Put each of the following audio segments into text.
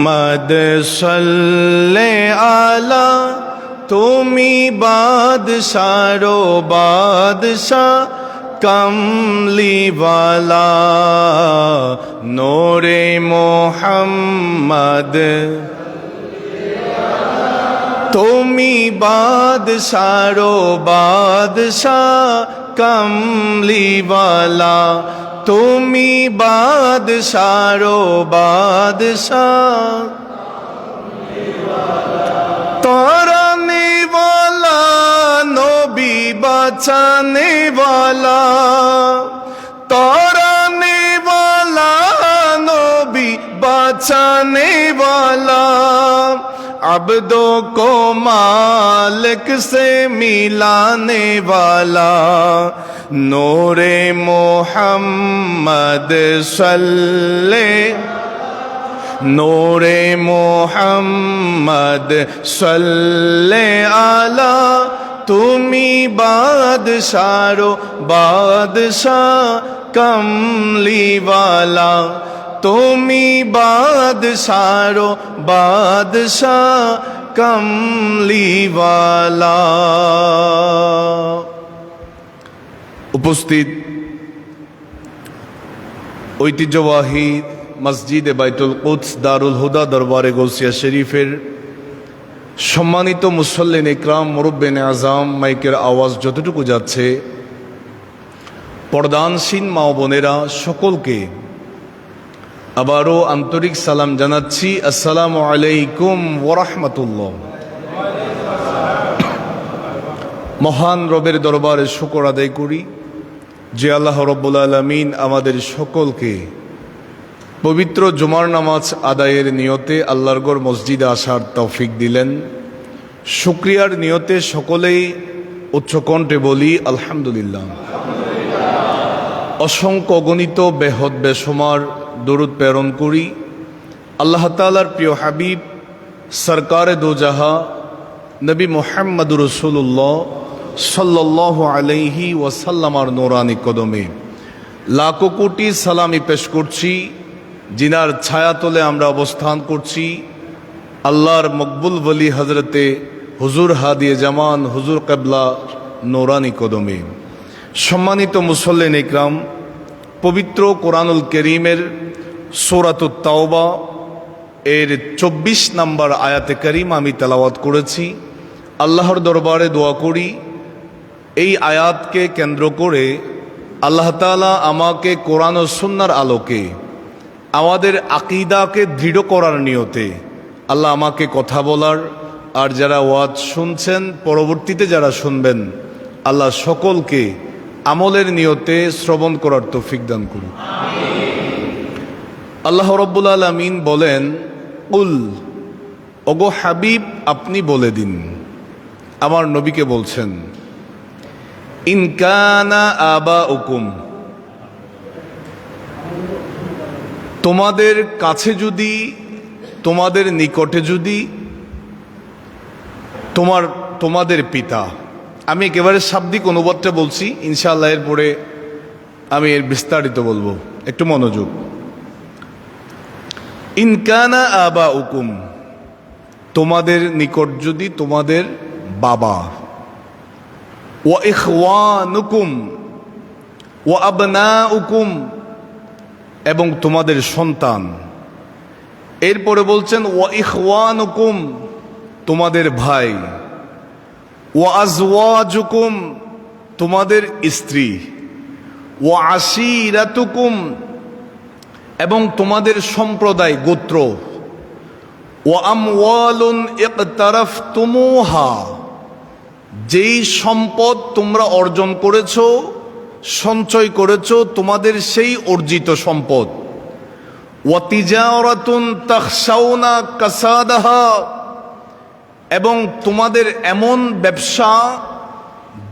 মোহাম্মদ সাল্লে আলা তুমি বাদশারো বাদশাহ কমলিওয়ালা নূরে মোহাম্মদ তুমি বাদশারো বাদশাহ কমলিওয়ালা তুমি বাদশারো বাদশাহ তারানে वाला नबी बचाने वाला ताराने वाला नबी बचाने वाला अब्दों को मालिक से मिलाने वाला नूरे मोहम्मद सल्ले नूरे मोहम्मद सल्ले आला तुमी बादशारो बादशाह कमली वाला तुमी बादशारो बादशाह कमली वाला। उपस्थित ঐতিহ্যবাহী মসজিদে বাইতুল কুদস দারুল হুদা দরবারে গৌসিয়া শরীফের সম্মানিত মুসল্লিন ইকরাম মুরব্বিন আজম, মাইকের আওয়াজ যতটুকু যাচ্ছে পর্দানসীন মা বোনেরা সকলকে আবারও আন্তরিক সালাম জানাচ্ছি। আসসালামু আলাইকুম ওয়া রাহমাতুল্লাহ। মহান রবের দরবারে শুকর আদায় করি যে আল্লাহ রব্বুল আলামিন আমাদের সকলকে পবিত্র জুমার নামাজ আদায়ের নিয়তে আল্লাহর ঘর মসজিদে আসার তৌফিক দিলেন। শুকরিয়ার নিয়তে সকলেই উচ্চকণ্ঠে বলি আলহামদুলিল্লাহ। অসংখ্য অগণিত বেহদ বেসমার দরুদ প্রেরণ করি আল্লাহ তাআলার প্রিয় হাবিব সরকারে দো জাহা নবী মুহাম্মদুর রাসূলুল্লাহ সাল্লাল্লাহু আলাইহি ওয়াসাল্লামার নূরানি কদমে লাখো কোটি সালামি পেশ করছি, জিনার ছায়াতলে আমরা অবস্থান করছি আল্লাহর মকবুল ওলি হজরতে হুজুর হাদিয়ে জামান হুজুর কিবলা নূরানি কদমে। সম্মানিত মুসল্লিন ইকরাম, পবিত্র কোরআনুল কারীমের সূরাতুত তাওবা এর ২৪ নম্বর আয়াতে কারীম আমি তেলাওয়াত করেছি। আল্লাহর দরবারে দোয়া করি এই আয়াতকে কেন্দ্র করে আল্লাহ তাআলা আমাকে কোরআন ও সুন্নাহর আলোকে আমাদের আকীদাকে দৃঢ় করার নিয়তে আল্লাহ আমাকে কথা বলার, আর যারা ওয়াজ শুনছেন পরবর্তীতে যারা শুনবেন আল্লাহ সকলকে আমলের নিয়তে শ্রবণ করার তৌফিক দান করুন। আল্লাহ রব্বুল আলামিন বলেন, কুল ওগো হাবিব আপনি বলে দিন, আমার নবীকে বলছেন, ইন কানা আবাউকুম তোমাদের কাছে যদি, তোমাদের নিকটে যদি তোমাদের পিতা, আমি একেবারে শাব্দিক অনুবাদটা বলছি, ইনশাআল্লাহ এরপরে আমি এর বিস্তারিত বলবো, একটু মনোযোগ। ইন কানা আবাউকুম তোমাদের নিকট যদি তোমাদের বাবা, ওয়া ইখওয়ানুকুম ওয়া আবনাউকুম এবং তোমাদের সন্তান, এরপরে বলছেন ওয়া ইখওয়ানুকুম তোমাদের ভাই, ওয়া আজওয়াজুকুম তোমাদের স্ত্রী, ওয়া আশিরাতুকুম এবং তোমাদের সম্প্রদায় গোত্র, ওয়া আমওয়ালুন ইকতারাফতুমুহা যেই সম্পদ তোমরা অর্জন করেছো, সঞ্চয় করেছো, তোমাদের সেই অর্জিত সম্পদ, ওয়া তিজারাতুন তাখশাউনা কাসাদাহা এবং তোমাদের এমন ব্যবসা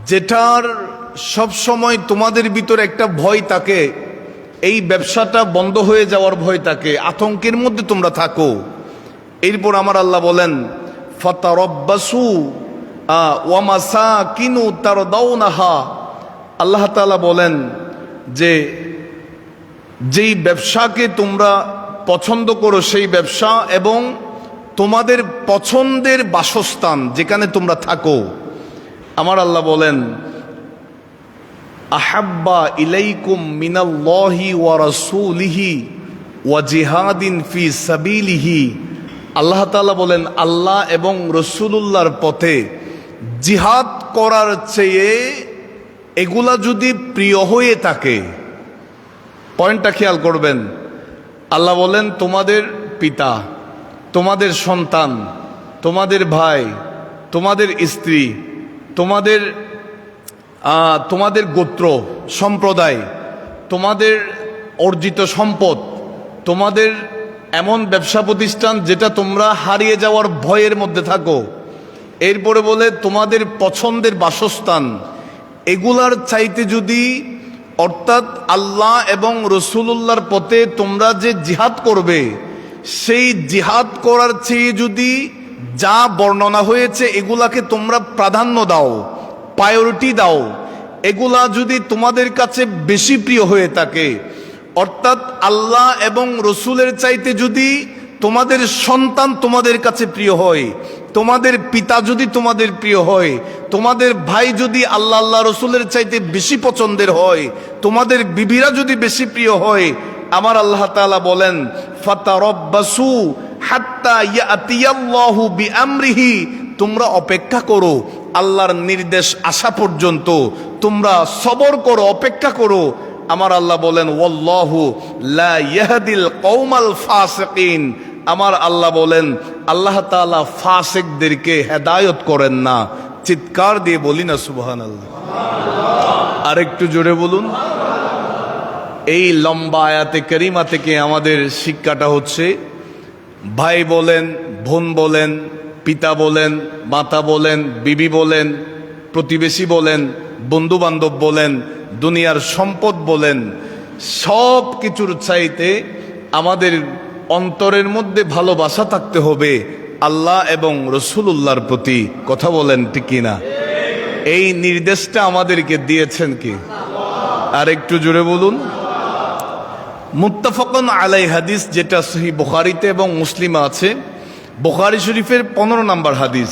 যেটার সব সময় তোমাদের ভিতরে একটা ভয় থাকে, এই ব্যবসাটা বন্ধ হয়ে যাওয়ার ভয় থাকে, আতঙ্কের মধ্যে তোমরা থাকো। এরপর আমার আল্লাহ বলেন, ফাতারাব্বাসু ওয়া মাসাকিনু তারদাউনাহা, আল্লাহ তাআলা বলেন যে যেই ব্যবসাকে তোমরা পছন্দ করো সেই ব্যবসা এবং তোমাদের পছন্দের বাসস্থান যেখানে তোমরা থাকো। আমার আল্লাহ বলেন, আহাব্বা ইলাইকুম মিনাল্লাহি ওয়া রাসূলিহি ওয়া জিহাদিন ফি সাবিলিহি। আল্লাহ তাআলা বলেন, আল্লাহ এবং রাসূলুল্লাহর পথে জিহাদ করার চেয়ে এগুলা যদি প্রিয় হয়ে থাকে, পয়েন্টটা খেয়াল করবেন। আল্লাহ বলেন, তোমাদের পিতা, তোমাদের সন্তান, তোমাদের ভাই, তোমাদের স্ত্রী, তোমাদের গোত্র সম্প্রদায়, তোমাদের অর্জিত সম্পদ, তোমাদের এমন ব্যবসা প্রতিষ্ঠান যেটা তোমরা হারিয়ে যাওয়ার ভয়ের মধ্যে থাকো, এরপরে বলে তোমাদের পছন্দের বাসস্থান, এগুলার চাইতে যদি, অর্থাৎ আল্লাহ এবং রসুলুল্লাহর পথে তোমরা যে জিহাদ করবে, সেই জিহাদ করার চেয়ে যদি যা বর্ণনা হয়েছে এগুলাকে তোমরা প্রাধান্য দাও, প্রায়োরিটি দাও, এগুলা যদি তোমাদের কাছে বেশি প্রিয় হয়ে থাকে, অর্থাৎ আল্লাহ এবং রসুলের চাইতে যদি তোমাদের সন্তান তোমাদের কাছে প্রিয় হয়, তোমাদের পিতা যদি তোমাদের প্রিয় হয়, তোমাদের ভাই যদি আল্লাহ রসুলের চাইতে বেশি পছন্দের হয়, তোমাদের বিবিরা যদি বেশি প্রিয় হয়, আমার আল্লাহ তাআলা বলেন, ফাতারাব্বাসু হাত্তা ইয়াতিয়াল্লাহু বিআমরিহি, তোমরা অপেক্ষা করো আল্লাহর নির্দেশ আসা পর্যন্ত, তোমরা সবর করো, অপেক্ষা করো। আমার আল্লাহ বলেন, ওয়াল্লাহু লা ইয়াহদিল কওমাল ফাসিকিন। আমার আল্লাহ বলেন, আল্লাহ তাআলা ফাসিকদেরকে হেদায়েত করেন না। চিৎকার দিয়ে বলি না সুবহানাল্লাহ। আরেকটু জোরে বলুন। এই লম্বা আয়াতে কারিমা থেকে আমাদের শিক্ষাটা হচ্ছে, ভাই বলেন, বোন বলেন, পিতা বলেন, মাতা বলেন, বিবি বলেন, প্রতিবেশী বলেন, বন্ধু বান্ধব বলেন, দুনিয়ার সম্পদ বলেন, সব কিছুর চাইতে আমাদের অন্তরের মধ্যে ভালোবাসা থাকতে হবে আল্লাহ এবং রসুলুল্লাহর প্রতি। কথা বলেন ঠিক কিনা? এই নির্দেশটা আমাদেরকে দিয়েছেন কি? আর একটু জোরে বলুন। মুত্তাফাকুন আলাই হাদিস, যেটা সহিহ বুখারীতে এবং মুসলিমে আছে, বুখারী শরীফের 15 নম্বর হাদিস।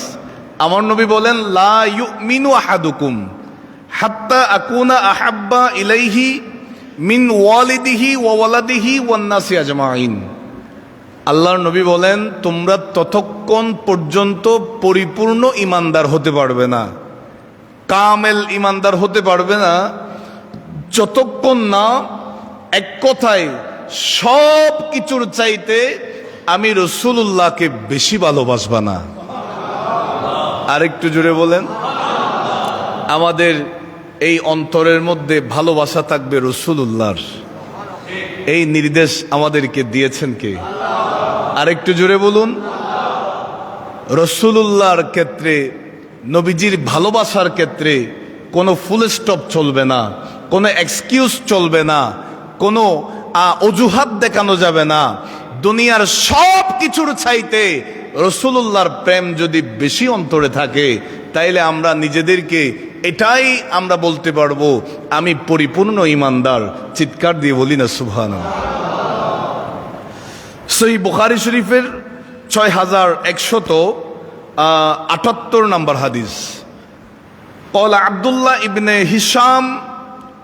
আমার নবী বলেন, লা ইউমিনু আহাদুকুম হাত্তা আকুনা আহাব্বা ইলাইহি মিন ওয়ালিদিহি ওয়া ওয়ালাদিহি ওয়ান নাসি আজমাইন। আল্লাহর নবী বলেন, তোমরা ততক্ষণ পর্যন্ত পরিপূর্ণ ইমানদার হতে পারবে না, কামেল ইমানদার হতে পারবে না, যতক্ষণ না এক কথায় সব কিছুর চাইতে আমি রসুলুল্লাহকে বেশি ভালোবাসবা না। আরেকটু জোরে বলেন। আমাদের এই অন্তরের মধ্যে ভালোবাসা থাকবে রসুলুল্লাহর। এই নির্দেশ আমাদেরকে দিয়েছেন কে? আরেকটু জোরে বলুন। রসুলুল্লাহর ক্ষেত্রে, নবীজির ভালোবাসার ক্ষেত্রে কোনো ফুল স্টপ চলবে না, কোনো এক্সকিউজ চলবে না, কোনো অজুহাত দেখানো যাবে না। দুনিয়ার সব কিছুর চাইতে রসুলুল্লাহর প্রেম যদি বেশি অন্তরে থাকে, তাইলে আমরা নিজেদেরকে এটাই আমরা বলতে পারবো, আমি পরিপূর্ণ ইমানদার। চিৎকার দিয়ে বলি না সুবহানাল্লাহ। সহিহ বুখারী শরীফের 6178 নম্বর হাদিস। قال عبد الله ابن هشام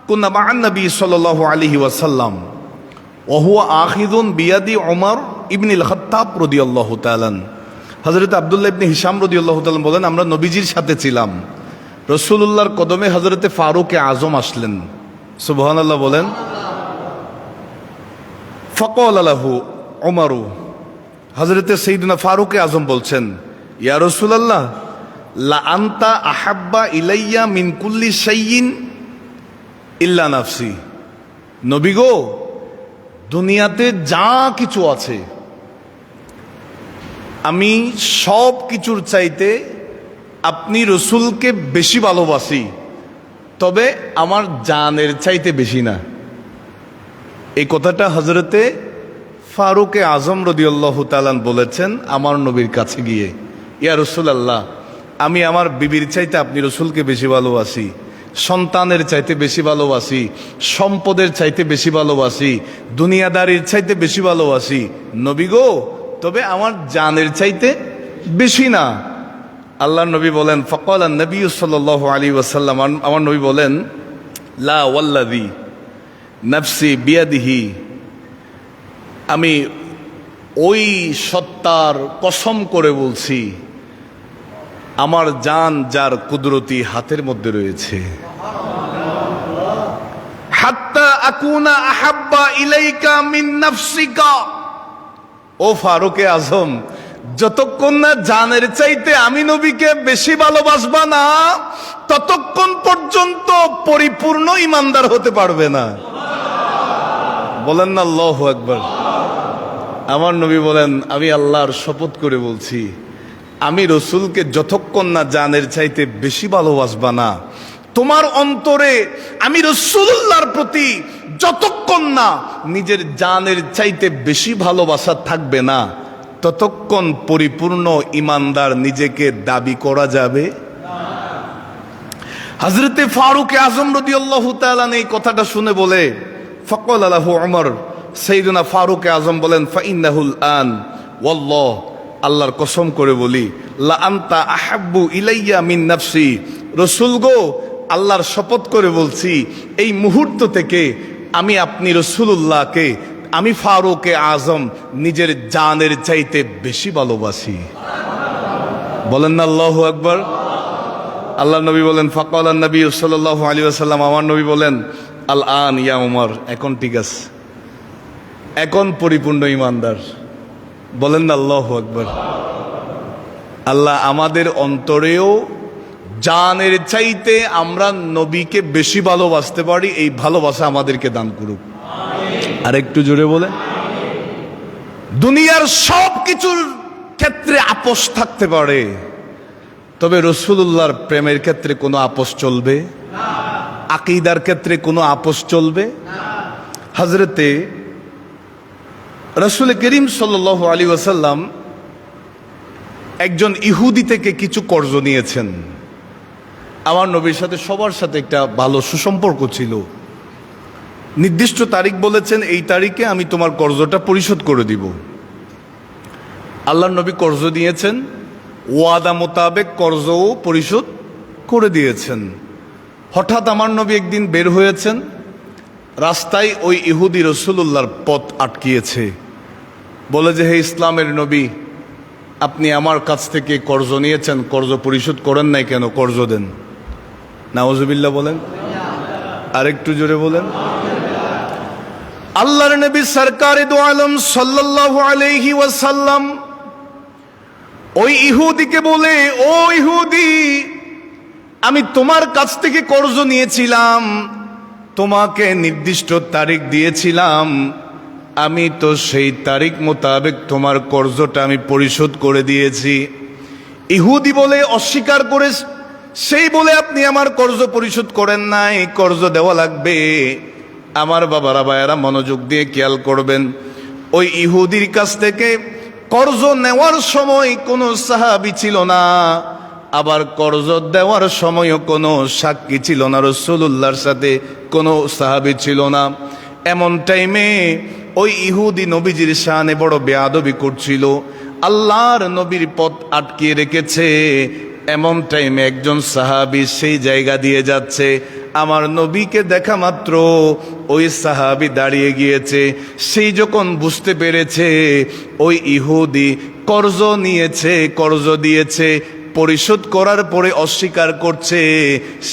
كنا مع النبي صلى الله عليه وسلم وهو آخذ بيد عمر ابن الخطاب رضي الله تعالى। হযরত আব্দুল্লাহ ইবনে হিশাম রাদিয়াল্লাহু তাআলা বলেন, আমরা নবীজির সাথে ছিলাম, রাসূলুল্লাহর কদমে হযরতে ফারুকে আজম আসলেন। সুবহানাল্লাহ বলেন। ফাকাল লাহু উমারু, হযরতে সাইয়েদনা ফারুকে আজম বলছেন, ইয়া রাসূলুল্লাহ, লা আনতা আহাব্বা ইলাইয়া মিন কুল্লি শাইইন ইল্লা নাফসি। নবী গো, দুনিয়াতে যা কিছু আছে আমি সব কিছুর চাইতে আপনি রসুলকে বেশি ভালোবাসি, তবে আমার জানের চাইতে বেশি না। এই কথাটা হযরতে ফারুকে আজম রাদিয়াল্লাহু তাআলা বলেছেন আমার নবীর কাছে গিয়ে, ইয়া রাসূলুল্লাহ, আমি আমার বিবির চাইতে আপনি রসুলকে বেশি ভালোবাসি, সন্তানের চাইতে বেশি ভালোবাসি, সম্পদের চাইতে বেশি ভালোবাসি, দুনিয়াদারির চাইতে বেশি ভালোবাসি নবী গো, তবে আমার জানের চাইতে বেশি না। আল্লাহ নবী বলেন, ফাকালা নবী সাল্লাল্লাহু আলাইহি ওয়াসাল্লাম, আমার নবী বলেন, লা ওয়াল্লাযী নাফসি বিয়াদিহি, আমি ওই সত্তার কসম করে বলছি আমার জান যার কুদরতি হাতের মধ্যে রয়েছে, হাত্তা আকুনা আহাব্বা ইলাইকা মিন নাফসিকা। ও ফারুকে আজম, যতক্ষণ না জানের চাইতে আমি নবীকে বেশি ভালোবাসবা না, ততক্ষণ পর্যন্ত পরিপূর্ণ ইমানদার হতে পারবে না। বলেন না আল্লাহু আকবার। আমার নবী বলেন, আমি আল্লাহর শপথ করে বলছি, আমি রসুলকে যতক্ষণ না জানের চাইতে বেশি ভালোবাসবা না, তোমার অন্তরে আমি রসুল্লাহর প্রতি যতক্ষণ না নিজের জানের চাইতে বেশি ভালোবাসা থাকবে না, ততক্ষণ পরিপূর্ণ ইমানদার নিজেকে দাবি করা যাবে। হযরতে ফারুক আযম রাদিয়াল্লাহু তাআলা এই কথাটা শুনে বলে, ফাকালা লাহু উমর, সাইয়েদুনা ফারুক আযম বলেন, ফাইন্নাহুল আন ওয়াল্লাহ, আল্লাহর কসম করে বলি, লা আনতা আহাব্বু ইলাইয়া মিন নাফসি, রসুল গো, আল্লাহর শপথ করে বলছি, এই মুহূর্ত থেকে আমি আপনি রসুলুল্লাহকে, আমি ফারুক আজম নিজের জানের চাইতে বেশি ভালোবাসি। বলেন না আল্লাহু আকবার। আল্লাহ নবী বলেন, ফাকালা নবী সাল্লাল্লাহু আলাইহি ওয়াসাল্লাম, আমার নবী বলেন, আল আন ইয়া উমর, এখন ঠিক আছে, এখন পরিপূর্ণ ইমানদার। বলেন না আল্লাহু আকবার। আল্লাহ আমাদের অন্তরেও জানের চাইতে আমরা নবীকে বেশি ভালোবাসতে পারি, এই ভালোবাসা আমাদেরকে দান করুক। আর একটু জোরে বলে। দুনিয়ার সব কিছুর ক্ষেত্রে আপোষ থাকতে পারে, তবে রাসূলুল্লাহর প্রেমের ক্ষেত্রে কোনো আপোষ চলবে না, আকীদার ক্ষেত্রে কোনো আপোষ চলবে না। হযরতে রাসূল করিম সাল্লাল্লাহু আলাইহি ওয়াসাল্লাম একজন ইহুদি থেকে কিছু কর্জ নিয়েছেন। আমার নবীর সাথে সবার সাথে একটা ভালো সুসম্পর্ক ছিল। নির্দিষ্ট তারিখ বলেছেন, এই তারিখে আমি তোমার কর্জটা পরিশোধ করে দিব। আল্লাহর নবী কর্জ দিয়েছেন, ওয়াদা মোতাবেক কর্জও পরিশোধ করে দিয়েছেন। হঠাৎ আমার নবী একদিন বের হয়েছেন, রাস্তায় ওই ইহুদি রাসূলুল্লাহর পথ আটকিয়েছে। বলে যে, হে ইসলামের নবী, আপনি আমার কাছ থেকে কর্জ নিয়েছেন, কর্জ পরিশোধ করেন নাই কেন? কর্জ দেন। নাউজুবিল্লাহ বলেন। আরেকটু জোরে বলেন। আল্লাহর নবী সরকারে দো আলম সাল্লাল্লাহু আলাইহি ওয়াসাল্লাম ওই ইহুদিকে বলে, ও ইহুদি, আমি তোমার কাছ থেকে কর্জ নিয়েছিলাম, তোমাকে নির্দিষ্ট তারিখ দিয়েছিলাম, আমি তো সেই তারিখ মোতাবেক তোমার কর্জটা আমি পরিশোধ করে দিয়েছি। ইহুদি বলে, অস্বীকার করে, সেই বলে আপনি আমার কর্জ পরিশোধ করেন নাই, কর্জ দেওয়া লাগবে। আমার বাবারা ভাইয়েরা মনোযোগ দিয়ে খেয়াল করবেন, ওই ইহুদির কাছ থেকে কর্জ নেওয়ার সময় কোনো সাহাবী ছিল না, আবার কর্জ দেওয়ার সময়ও কোনো সাক্ষী ছিল না, রাসূলুল্লাহর সাথে কোনো সাহাবী ছিল না। এমন টাইমে ওই ইহুদি নবীজির শানে বড় বেয়াদবি করছিল, আল্লাহর নবীর পথ আটকিয়ে রেখেছে। এমন টাইমে একজন সাহাবী সেই জায়গা দিয়ে যাচ্ছে, আমার নবীকে দেখা মাত্র ওই সাহাবী দাঁড়িয়ে গিয়েছে। সেই যখন বুঝতে পেরেছে ওই ইহুদি কর্জ নিয়েছে, কর্জ দিয়েছে, পরিশোধ করার পরে অস্বীকার করছে,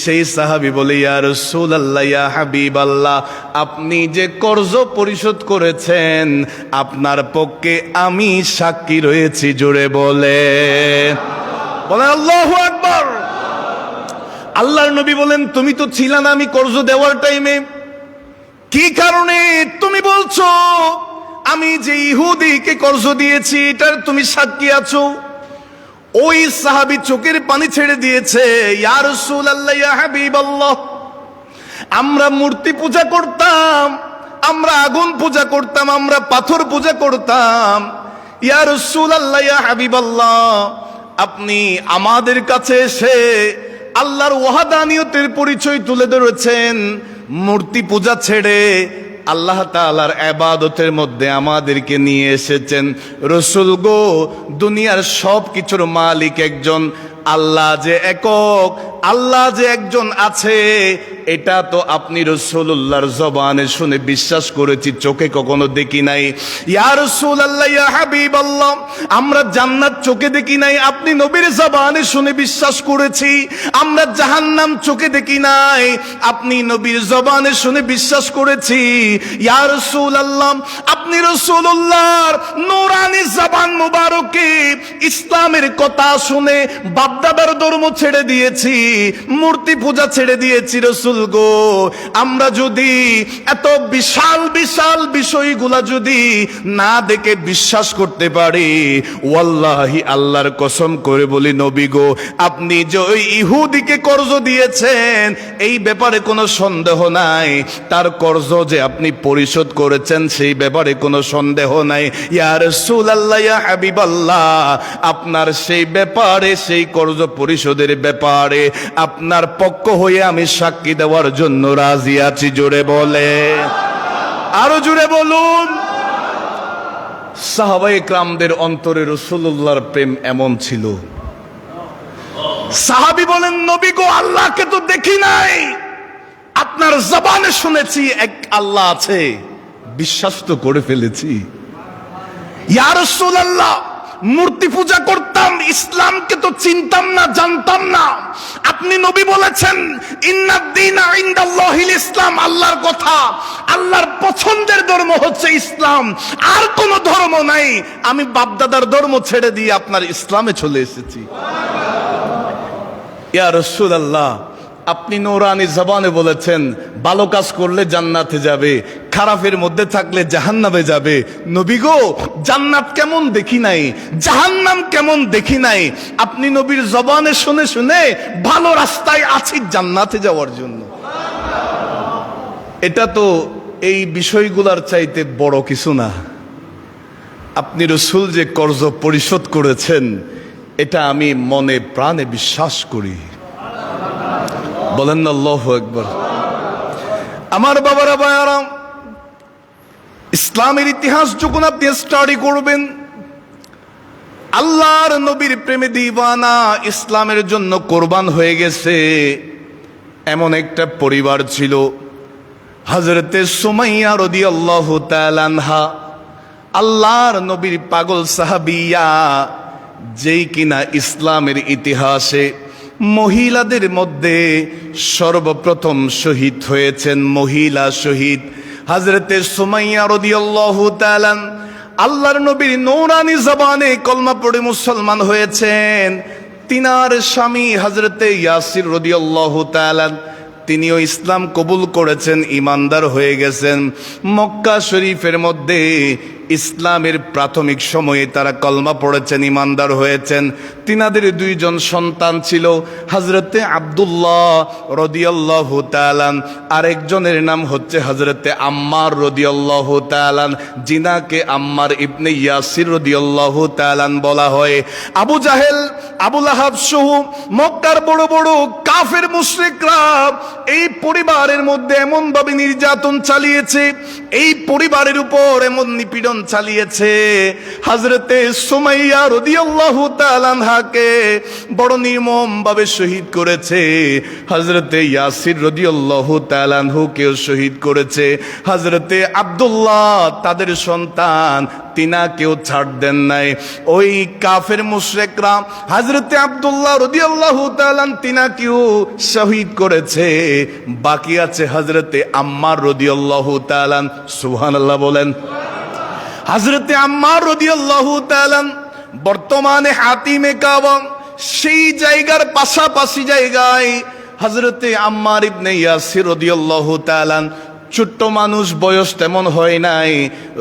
সেই সাহাবী বলে, ইয়া রাসূলুল্লাহ, ইয়া হাবিবাল্লাহ, আপনি যে কর্জ পরিশোধ করেছেন, আপনার পক্ষে আমি সাক্ষী রয়েছি। জোরে বলে বলেন আল্লাহু আকবার। আল্লাহর নবী বলেন, তুমি তো ছিলা না আমি কর্জ দেওয়ার টাইমে, কি কারণে তুমি বলছো আমি যে ইহুদিকে কর্জ দিয়েছি এটার তুমি সাক্ষী আছো? ওই সাহাবী চোখের পানি ছেড়ে দিয়েছে, ইয়া রাসূলুল্লাহ, ইয়া হাবিবাল্লাহ, আমরা মূর্তি পূজা করতাম, আমরা আগুন পূজা করতাম, আমরা পাথর পূজা করতাম। ইয়া রাসূলুল্লাহ, ইয়া হাবিবাল্লাহ, আপনি আমাদের কাছে এসে আল্লাহর ওয়াহাদানিয়তের পরিচয় তুলে ধরেছেন। মূর্তি পূজা ছেড়ে আল্লাহ তাআলার ইবাদতের মধ্যে আমাদেরকে নিয়ে এসেছেন। রাসূল গো, দুনিয়ার সব কিছুর মালিক একজন, আল্লাহ যে একক, আল্লাহ যে একজন আছে, এটা তো আপনি রাসূলুল্লাহর জবানে শুনে বিশ্বাস করেছি, চোখে কখনো দেখি নাই। ইয়া রাসূলুল্লাহ, ইয়া হাবিবাল্লাহ, আমরা জান্নাত চোখে দেখি নাই, আপনি নবীর জবানে শুনে বিশ্বাস করেছি। আমরা জাহান্নাম চোখে দেখি নাই, আপনি নবীর জবানে শুনে বিশ্বাস করেছি। ইয়া রাসূলুল্লাহ, আপনি রাসূলুল্লাহর নূরানি জবান মুবারকে ইসলামের কথা শুনে বাপদাদার ধর্ম ছেড়ে দিয়েছি, মূর্তি পূজা ছেড়ে দিয়েছি। রাসূল গো, আমরা যদি এত বিশাল বিশাল বিষয়গুলা যদি না দেখে বিশ্বাস করতে পারি, ওয়াল্লাহি আল্লাহর কসম করে বলি নবী গো, আপনি যে ওই ইহুদিকে কর্জ দিয়েছেন এই ব্যাপারে কোনো সন্দেহ নাই, তার কর্জ যে আপনি পরিশোধ করেছেন সেই ব্যাপারে কোনো সন্দেহ নাই। ইয়া রাসূলুল্লাহ, ইয়া হাবিবাল্লাহ, আপনার সেই ব্যাপারে, সেই কর্জ পরিশোধের ব্যাপারে আপনার পক্ষ হয়ে আমি সাক্ষী দেওয়ার জন্য রাজি আছি। জোরে বলে, আরো জোরে বলুন। সাহাবায়ে কেরামদের অন্তরে রাসূলুল্লাহর প্রেম এমন ছিল। সাহাবী বলেন, নবী গো, আল্লাহকে তো দেখি নাই, আপনার জবানে শুনেছি এক আল্লাহ আছে, বিশ্বাস তো করে ফেলেছি। ইয়া রাসূলুল্লাহ, মূর্তি পূজা করতাম, ইসলামকে তো চিনতাম না, জানতাম না। আপনি নবী বলেছেন ইন্নাদ দীনা ইনদাল্লাহিল ইসলাম, আল্লাহর কথা, আল্লাহর পছন্দের ধর্ম হচ্ছে ইসলাম, আর কোন ধর্ম নাই। আমি বাপদাদার ধর্ম ছেড়ে দিয়ে আপনার ইসলামে চলে এসেছি। ইয়া রাসূলুল্লাহ, আপনি নূরানি জবানে বলেছেন ভালো কাজ করলে জান্নাতে যাবে, খারাপের মধ্যে থাকলে জাহান্নামে যাবে। নবী গো, জান্নাত কেমন দেখি নাই, জাহান্নাম কেমন দেখি নাই, আপনি নবীর জবানে শুনে শুনে ভালো রাস্তায় আছি জান্নাতে যাওয়ার জন্য। এটা তো এই বিষয়গুলোর চাইতে বড় কিছু না। আপনি রাসূল যে কর্জ পরিশোধ করেছেন এটা আমি মনে প্রাণে বিশ্বাস করি। বলেন না আল্লাহু আকবার। আমার বাবারা, ভাইয়ারা, ইসলামের ইতিহাস যখন আপনি স্টাডি করবেন, আল্লাহর নবীর প্রেমে দিওয়ানা, ইসলামের জন্য কোরবান হয়ে গেছে এমন একটা পরিবার ছিল। হযরতে সুমাইয়া রাদিয়াল্লাহু তাআলা আনহা, আল্লাহর নবীর পাগল সাহাবিয়া, যেই কিনা ইসলামের ইতিহাসে মহিলাদের মধ্যে সর্বপ্রথম শহীদ হয়েছেন, মহিলা শহীদ হযরতে সুমাইয়া রাদিয়াল্লাহু তাআলা। আল্লাহর নবীর নূরানি জবানে কলমা পড়ে মুসলমান হয়েছেন। তিনার স্বামী হযরতে ইয়াসির রাদিয়াল্লাহু তাআলা, তিনিও ইসলাম কবুল করেছেন, ঈমানদার হয়ে গেছেন। মক্কা শরীফের মধ্যে ইসলামের প্রাথমিক সময়ে তারা কলমা পড়েছেন, ঈমানদার হয়েছেন। তিনাদের দুইজন সন্তান ছিল, হযরতে আব্দুল্লাহ রাদিয়াল্লাহু তাআলা, আরেকজনের নাম হচ্ছে হযরতে আম্মার রাদিয়াল্লাহু তাআলা, যিনাকে আম্মার ইবনে ইয়াসির রাদিয়াল্লাহু তাআলা বলা হয়। আবু জাহেল, আবু লাহাব সহ মক্কার বড় বড় কাফের মুশরিকরা এই পরিবারের মধ্যে এমন ভাবে নির্যাতন চালিয়েছে, এই পরিবারের উপর এমন নিপীড়ন চালিয়েছে, হযরতে সুমাইয়া রাদিয়াল্লাহু তাআলা আনহাকে বড় নির্মম ভাবে শহীদ করেছে। হযরতে ইয়াসির রাদিয়াল্লাহু তাআলা আনহুকেও শহীদ করেছে। হযরতে আব্দুল্লাহ, তাদের সন্তান, তিনাকেও ছাড় দেন নাই। ওই কাফের মুশরিকরা হযরতে আব্দুল্লাহ রাদিয়াল্লাহু তাআলা তিনাকেও শহীদ করেছে। বাকি আছে হযরতে আম্মার রাদিয়াল্লাহু তাআলা। সুবহানাল্লাহ বলেন। হযরতে আম্মার রাদিয়াল্লাহু তাআলা বর্তমানে হাতিমে কাবা, সেই জায়গার পাশাপাশি জায়গায় হযরতে আম্মার ইবনে ইয়াসির রাদিয়াল্লাহু তাআলা ছোট্ট মানুষ, বয়স তেমন হয় নাই,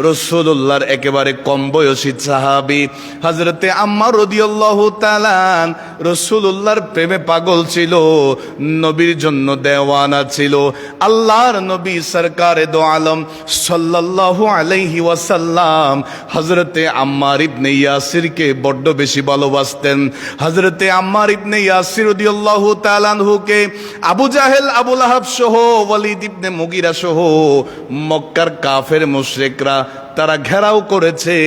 রাসূলুল্লাহর একেবারে কম বয়সী সাহাবী হযরতে আম্মার রাদিয়াল্লাহু তাআলা রাসূলুল্লাহর প্রেমে পাগল ছিল, নবীর জন্য দেওয়ানা ছিল। আল্লাহর নবী সরকারে দো আলম সাল্লাল্লাহু আলাইহি ওয়াসাল্লাম হযরতে আম্মার ইবনে ইয়াসিরকে বড্ড বেশি ভালোবাসতেন। হযরতে আম্মার ইবনে ইয়াসির রাদিয়াল্লাহু তাআলা আনহুকে আবু জাহেল, আবু লাহাব সহ, ওয়ালিদ ইবনে মুগিরা সহ মক্কার কাফের মুশরিকরা তারা ঘেরাও করেছে।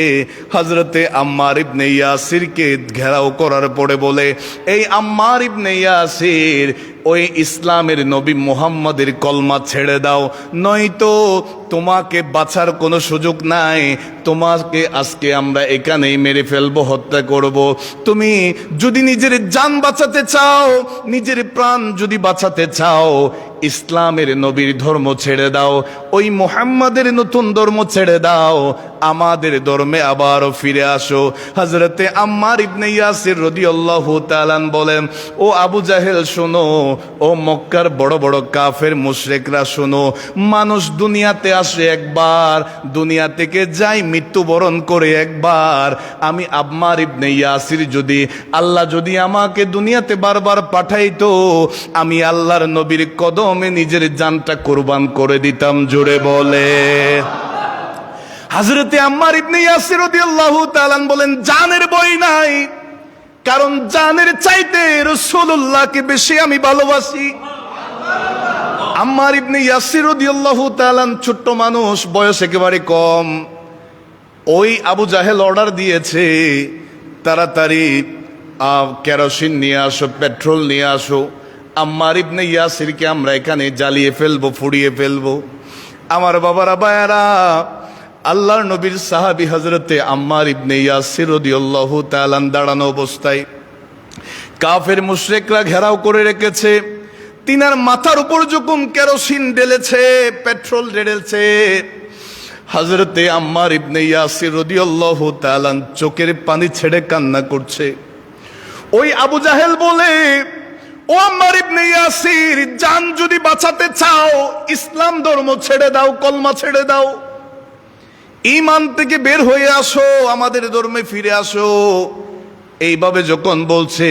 হযরতে আম্মার ইবনে ইয়াসিরকে ঘেরাও করার পরে বলে, এই আম্মার ইবনে ইয়াসির, ওই ইসলামের নবী মুহাম্মাদের কলমা ছেড়ে দাও, নয়তো তোমাকে বাঁচার কোনো সুযোগ নাই, তোমাকে আজকে আমরা এখানেই মেরে ফেলবো, হত্যা করব। তুমি যদি নিজের জান বাঁচাতে চাও, নিজের প্রাণ যদি বাঁচাতে চাও, ইসলামের নবীর ধর্ম ছেড়ে দাও, ওই মুহাম্মাদের নতুন ধর্ম ছেড়ে দাও, আমাদের ধর্মে আবারও ফিরে আসো। হযরতে আম্মার ইবনে ইয়াসির রাদিয়াল্লাহু তাআলা বলেন, ও আবু জাহেল শোনো, ও মক্কার বড় বড় কাফের মুশরিকরা শোনো, মানুষ দুনিয়াতে আসে একবার, দুনিয়া থেকে যাই মৃত্যুবরণ করে একবার। আমি আম্মার ইবনে ইয়াসির যদি, আল্লাহ যদি আমাকে দুনিয়াতে বারবার পাঠাইতো, আমি আল্লাহর নবীর কদমে নিজের জানটা কুরবান করে দিতাম। জোরে বলে হযরতে আম্মার ইবনে ইয়াসির রাদিয়াল্লাহু তাআলা বলেন, জানের ভয় নাই, কারণ জানের চাইতে রাসূলুল্লাহকে বেশি আমি ভালোবাসি। আম্মার ইবনে ইয়াসির রাদিয়াল্লাহু তাআলা ছোট্ট মানুষ, বয়স একেবারে কম। ওই আবু জাহেল অর্ডার দিয়েছে, তাড়াতাড়ি কেরোসিন নিয়ে আসো, পেট্রোল নিয়ে আসো, আম্মার ইবনে ইয়াসিরকে আমরা এখানে জ্বালিয়ে ফেলবো, পুড়িয়ে ফেলবো। আমার বাবারা, বায়ারা, আল্লাহর নবীর সাহাবী হযরতে আম্মার ইবনে ইয়াসির রাদিয়াল্লাহু তাআলা দাঁড়ানো অবস্থায় কাফের মুশরিকরা ঘেরাও করে রেখেছে। তিনার মাথার উপর যখন কেরোসিন ঢেলেছে, পেট্রোল ঢেলেছে, হযরতে আম্মার ইবনে ইয়াসির রাদিয়াল্লাহু তাআলা চোখের পানি ছেড়ে কান্না করছে। ওই আবু জাহেল বলে, ও আম্মার ইবনে ইয়াসির, জান যদি বাঁচাতে চাও, ইসলাম ধর্ম ছেড়ে দাও, কলমা ছেড়ে দাও, ঈমান থেকে বের হয়ে আসো, আমাদের ধর্মে ফিরে আসো। এইভাবে যখন বলছে,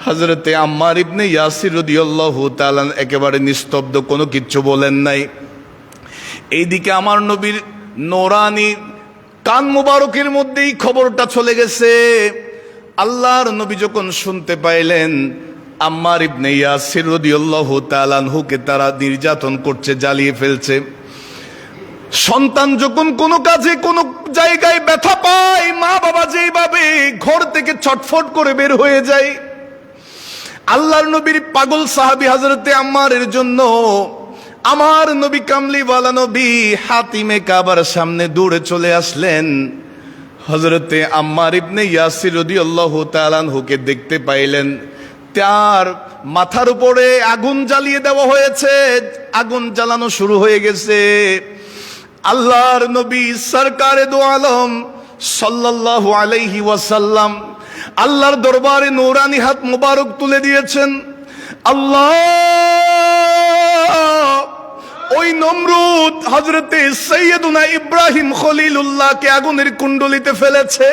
হযরতে আম্মার ইবনে ইয়াসির রাদিয়াল্লাহু তাআলা একেবারে নিস্তব্ধ, কোনো কিচ্ছু বলেন নাই। এইদিকে আমার নবীর নোরানি কান মুবারকের মধ্যেই খবরটা চলে গেছে। আল্লাহর নবী যখন শুনতে পাইলেন আম্মার ইবনে ইয়াসির রাদিয়াল্লাহু তাআলা আনহুকে তারা নির্যাতন করছে, জ্বালিয়ে ফেলছে। সন্তান যখন কোনো কাজে, কোনো জায়গায় ব্যথা পায়, মা বাবা যেভাবে ঘর থেকে ছটফট করে বের হয়ে যায়, আল্লাহর নবীর পাগল সাহাবী হযরতে আম্মারের জন্য আমার নবী কামলিওয়ালা নবী হাতিমে কাবার সামনে দৌড়ে চলে আসলেন। হযরতে আম্মার ইবনে ইয়াসির রাদিয়াল্লাহু তাআলা আনহুকে দেখতে পাইলেন, তার মাথার উপরে আগুন জ্বালিয়ে দেওয়া হয়েছে, আগুন জ্বালানো শুরু হয়ে গেছে। আল্লাহর নবী সরকারে দো আলম সাল্লাল্লাহু আলাইহি ওয়াসাল্লাম আল্লাহর দরবারে নূরানি হাত মুবারক তুলে দিয়েছেন। আল্লাহ ওই নমরুদ হযরতে সাইয়্যিদুনা ইব্রাহিম খলিলুল্লাহকে আগুনের কুণ্ডলিতে ফেলেছে।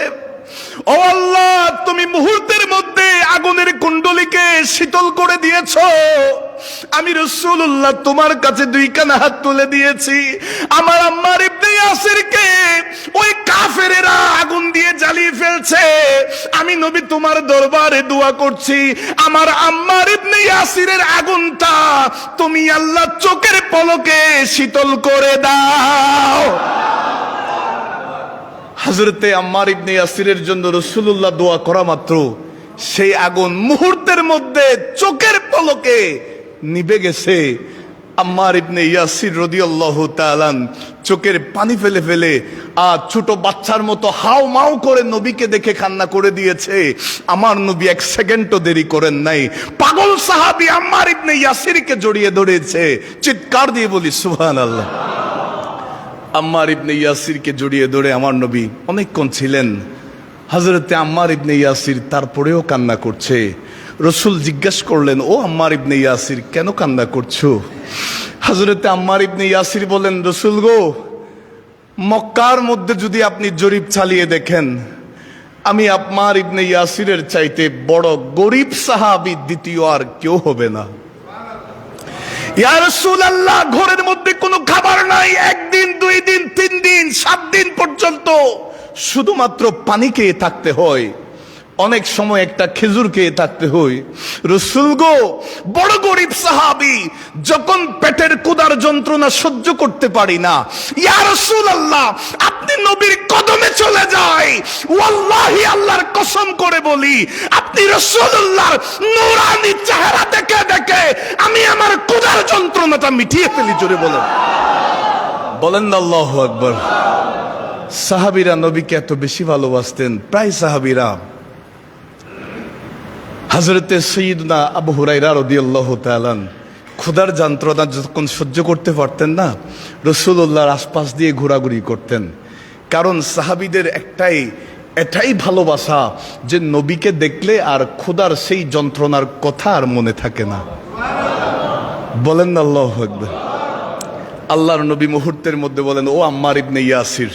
ও আল্লাহ, তুমি মুহূর্তের মধ্যে আগুনের কুণ্ডলীকে শীতল করে দিয়েছো। আমি রাসূলুল্লাহ তোমার কাছে দুই কানা হাত তুলে দিয়েছি। আমার আম্মার ইবনে ইয়াসিরকে ওই কাফেরেরা আগুন দিয়ে জ্বালিয়ে ফেলছে। আমি নবী তোমার দরবারে দোয়া করছি, আমার আম্মার ইবনে ইয়াসিরের আগুনটা তুমি আল্লাহ চোখের পলকে শীতল করে দাও। হযরতে আম্মার ইবনে ইয়াসিরের জন্য রাসূলুল্লাহ দোয়া করা মাত্র সেই আগুন মুহূর্তের মধ্যে চোখের পলকে নিভে গেছে। আম্মার ইবনে ইয়াসির রাদিয়াল্লাহু তাআলা চোখের পানি ফেলে ফেলে ছোট বাচ্চার মতো হাউ মাউ করে নবীকে দেখে কান্না করে দিয়েছে। আমার নবী এক সেকেন্ডও দেরি করেন নাই, পাগল সাহাবী আম্মার ইবনে ইয়াসিরকে জড়িয়ে ধরেছে। চিৎকার দিয়ে বলি সুবহানাল্লাহ। আম্মার ইবনে ইয়াসিরকে জড়িয়ে ধরে আমার নবী অনেকক্ষণ ছিলেন। হযরতে আম্মার ইবনে ইয়াসির তারপরেও কান্না করছে। রসুল জিজ্ঞেস করলেন, ও আম্মার ইবনে ইয়াসির, কেন কান্না করছো? হযরতে আম্মার ইবনে ইয়াসির বলেন, রাসূল গো, মক্কার মধ্যে যদি আপনি জরিপ চালিয়ে দেখেন, আমি আম্মার ইবনে ইয়াসিরের চাইতে বড় গরিব সাহাবী দ্বিতীয় আর কেউ হবে না। ইয়া রাসূলুল্লাহ, ঘরের মধ্যে কোনো খাবার নাই, একদিন, 2 দিন, 3 দিন, 7 দিন পর্যন্ত শুধুমাত্র পানি খেয়ে থাকতে হয়, অনেক সময় একটা খেজুর খেয়ে থাকতে হয়। রাসূল গো, বড় গরিব সাহাবী, যখন পেটের ক্ষুধার যন্ত্রণা সহ্য করতে পারি না, ইয়া রাসূলুল্লাহ, আপনি নবীর কদমে চলে যাই, ওয়াল্লাহি আল্লাহর কসম করে বলি, আপনি রাসূলুল্লাহর নূরানি চেহারা দেখে দেখে আমি আমার ক্ষুধার যন্ত্রণাটা মিটিয়ে ফেলি। জোরে বলেন, বলেন না আল্লাহু আকবার। সাহাবীরা নবীকে এত বেশি ভালোবাসতেন, প্রায় সাহাবীরা হযরতে সাইয়্যিদনা আবু হুরায়রা রাদিয়াল্লাহু তাআলা ক্ষুধার যন্ত্রণা যখন সহ্য করতে পারতেন না, রাসূলুল্লাহর আশপাশ দিয়ে ঘোরাঘুরি করতেন। কারণ সাহাবীদের এটাই ভালোবাসা যে নবীকে দেখলে আর ক্ষুধার সেই যন্ত্রণার কথা আর মনে থাকে না। বলেন না আল্লাহু আকবার। আল্লাহর নবী মুহূর্তের মধ্যে বলেন, ও আম্মার ইবনে ইয়াসির,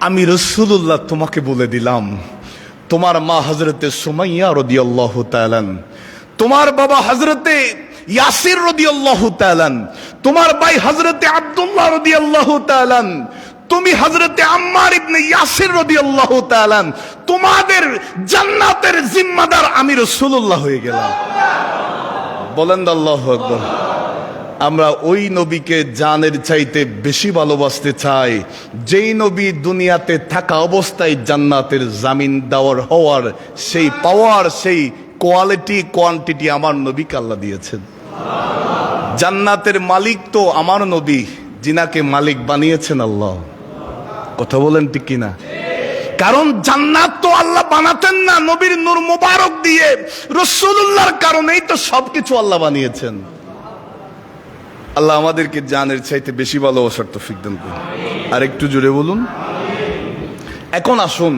আমি রাসূলুল্লাহ তোমাকে বলে দিলাম, তোমার মা হযরতে সুমাইয়া রাদিয়াল্লাহু তাআলা, তোমার বাবা হযরতে ইয়াসির রাদিয়াল্লাহু তাআলা, তোমার ভাই হযরতে আব্দুল্লাহ রাদিয়াল্লাহু তাআলা, তুমি হযরতে আম্মার ইবনে ইয়াসির রাদিয়াল্লাহু তাআলা, তোমাদের জান্নাতের জিম্মাদার আমি রাসূলুল্লাহ হয়ে গেলাম। বলেন আল্লাহু আকবার। আমরা ওই নবীকে জানের চাইতে বেশি ভালোবাসতে চাই, যেই নবী দুনিয়াতে থাকা অবস্থায় জান্নাতের জামিন দেওয়ার হওয়ার সেই পাওয়ার, সেই কোয়ালিটি, কোয়ান্টিটি আমার নবীকে আল্লাহ দিয়েছেন। জান্নাতের মালিক তো আমার নবী, যিনাকে মালিক বানিয়েছেন আল্লাহ। কথা বলেন ঠিক কিনা? কারণ জান্নাত তো আল্লাহ বানাতেন না, নবীর নূর মুবারক দিয়ে, রাসূলুল্লাহর কারণেই তো সবকিছু আল্লাহ বানিয়েছেন। আল্লাহ আমাদেরকে জানের চাইতে বেশি ভালোবাসার তৌফিক দান করুন। আর একটু জোরে বলুন। এখন আসুন,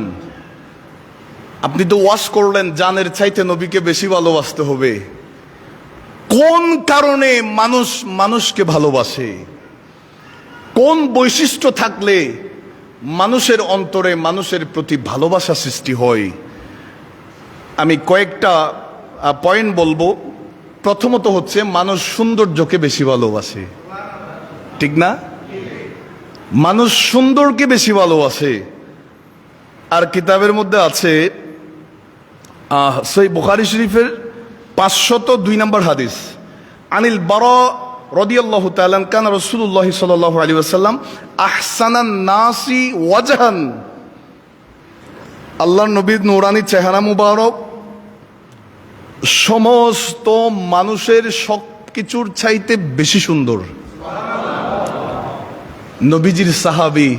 আপনি তো ওয়াজ করলেন জানের চাইতে নবীকে বেশি ভালোবাসতে হবে। কোন কারণে মানুষ মানুষকে ভালোবাসে? কোন বৈশিষ্ট্য থাকলে মানুষের অন্তরে মানুষের প্রতি ভালোবাসা সৃষ্টি হয়? আমি কয়েকটা পয়েন্ট বলবো। প্রথমত হচ্ছে, মানুষ সৌন্দর্যকে বেশি ভালোবাসে, ঠিক না? মানুষ সুন্দরকে বেশি ভালোবাসে। আর কিতাবের মধ্যে আছে, সহিহ বুখারী শরীফের 502 নম্বর হাদিস, আনিল বারা রাদিয়াল্লাহু তাআলা কানা রাসূলুল্লাহ সাল্লাল্লাহু আলাইহি ওয়াসাল্লাম আহসানান নাসি ওয়াজহান। আল্লাহর নবীর নূরানি চেহারা মুবারক সমস্ত মানুষের সবকিছুর চাইতে বেশি সুন্দর। নবীজির সাহাবী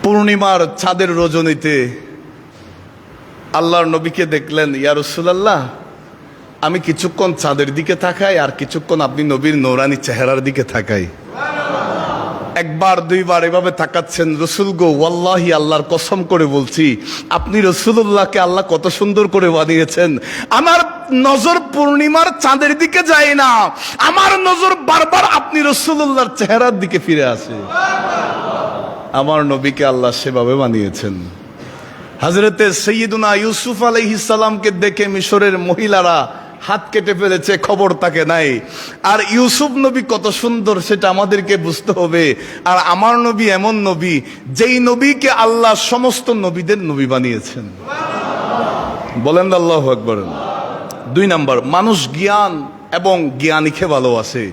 পূর্ণিমার চাঁদের রজনীতে আল্লাহর নবীকে দেখলেন, ইয়া রাসূলুল্লাহ, আমি কিছুক্ষণ চাঁদের দিকে তাকাই আর কিছুক্ষণ আপনি নবীর নূরানি চেহারার দিকে তাকাই। একবার দুইবার এভাবে তাকাচ্ছেন। রাসূল গো, ওয়াল্লাহি আল্লাহর কসম করে বলছি, আপনি রাসূলুল্লাহকে আল্লাহ কত সুন্দর করে বানিয়েছেন। আমার নজর পূর্ণিমার চাঁদের দিকে যায় না, আমার নজর বারবার আপনি রাসূলুল্লাহর চেহারার দিকে ফিরে আসে। আমার নবীকে আল্লাহ সেভাবে বানিয়েছেন। হযরতে সাইয়্যিদুনা ইউসুফ আলাইহিস সালামকে দেখে মিশরের মহিলারা হাত কেটে ফেলেছে, খবর তাকে নাই। আর ইউসুফ নবী কত সুন্দর সেটা আমাদেরকে বুঝতে হবে। আর আমার নবী এমন নবী, যেই নবীকে আল্লাহ সমস্ত নবীদের নবী বানিয়েছেন। বলেন আল্লাহু আকবার। 2 নাম্বার, মানুষ জ্ঞান এবং জ্ঞানীকে ভালোবাসে।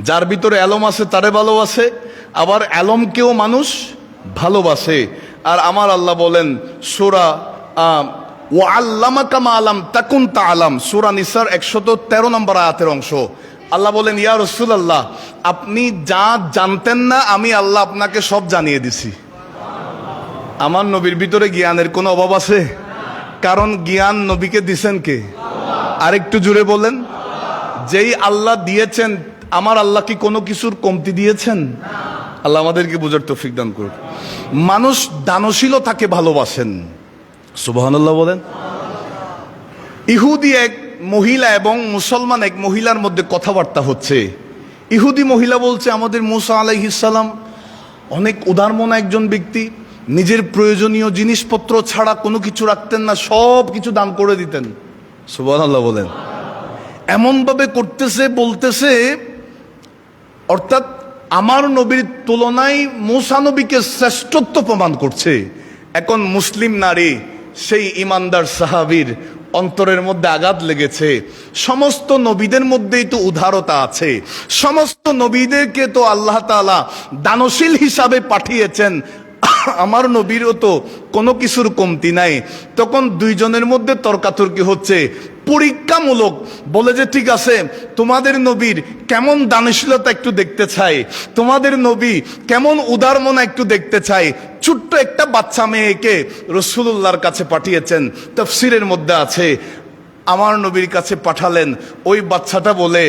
যার ভিতরে এলম আছে তারে ভালোবাসে, আবার এলমকেও মানুষ ভালোবাসে। আর আমার আল্লাহ বলেন সূরা ওয়াল্লামাকা মা লাম তাকুন তাআলাম, সূরা নিসার 113 নম্বর আয়াতের অংশ। আল্লাহ বলেন, ইয়া রাসূলুল্লাহ, আপনি যা জানতেন না আমি আল্লাহ আপনাকে সব জানিয়ে দিছি। আমার নবীর ভিতরে জ্ঞানের কোনো অভাব আছে? কারণ জ্ঞান নবীকে দিছেন কে? আরেকটু জুড়ে বলেন। যেই আল্লাহ দিয়েছেন, আমার আল্লাহ কি কোনো কিছুর কমতি দিয়েছেন? আল্লাহ আমাদেরকে বুঝার তৌফিক দান করুন। মানুষ দানশীলতাকে ভালোবাসেন। সুবহানাল্লাহ বলেন। ইহুদি এক মহিলা এবং মুসলমান এক মহিলার মধ্যে কথাবার্তা হচ্ছে। ইহুদি মহিলা বলছে আমাদের মূসা আলাইহিস সালাম অনেক উদারমনা একজন ব্যক্তি, নিজের প্রয়োজনীয় জিনিসপত্র ছাড়া কোনো কিছু রাখতেন না, সব কিছু দান করে দিতেন। সুবহানাল্লাহ বলেন। এমনভাবে করতেছে, বলতেছে, অর্থাৎ আমার নবীর তুলনায় মূসা নবীকে শ্রেষ্ঠত্ব প্রমাণ করছে। এখন মুসলিম নারী সেই ইমানদার সাহাবীর অন্তরের মধ্যে আঘাত লেগেছে। সমস্ত নবীদের মধ্যেই তো উদারতা আছে, সমস্ত নবীদেরকে তো আল্লাহ তাআলা দানশীল হিসাবে পাঠিয়েছেন, আমার নবীরও তো কোনো কিছুর কমতি নাই। তখন দুইজনের মধ্যে তর্কাতর্কি হচ্ছে, পরীক্ষামূলক বলে যে ঠিক আছে, তোমাদের নবীর কেমন দানশীলতা একটু দেখতে চাই, তোমাদের নবী কেমন উদারমনা একটু দেখতে চাই। ছোট্ট একটা বাচ্চা মেয়েকে রাসূলুল্লাহর কাছে পাঠিয়েছেন, তাফসীরের মধ্যে আছে আমার নবীর কাছে পাঠালেন। ওই বাচ্চাটা বলে,